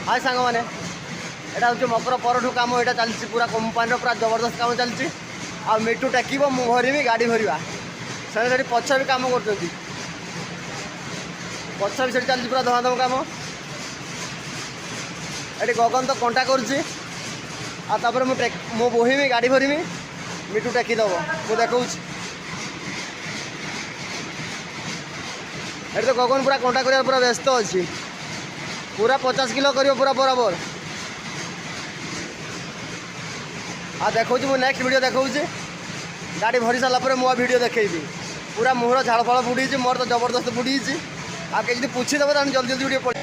हाय सांग मैंने यहाँ हूँ मकर परठू कम यहाँ चलती पूरा कंपानी पूरा जबरदस्त कम चलती आ मिटू टेक मु भरमी गाड़ी भरवा से पछ भी कम कर पछ भी चलती पूरा धमाधम कम ये गगन तो कंटा कर मु बोहमी गाड़ी भरमी मिटू टेकीदब मुझे देखा ये तो गगन पूरा कंटा कर पूरा व्यस्त अच्छी पूरा 50 किलो कर पूरा बराबर आ देखा मुझे नेक्स्ट वीडियो देखा गाड़ी भरी सारापर मुझे वीडियो देखी पूरा मुहर झाड़ फाड़ बुड़ी मोर तो जबरदस्त बुड़ी आ कि पूछीदेव तो जल्दी जल्दी वीडियो पड़े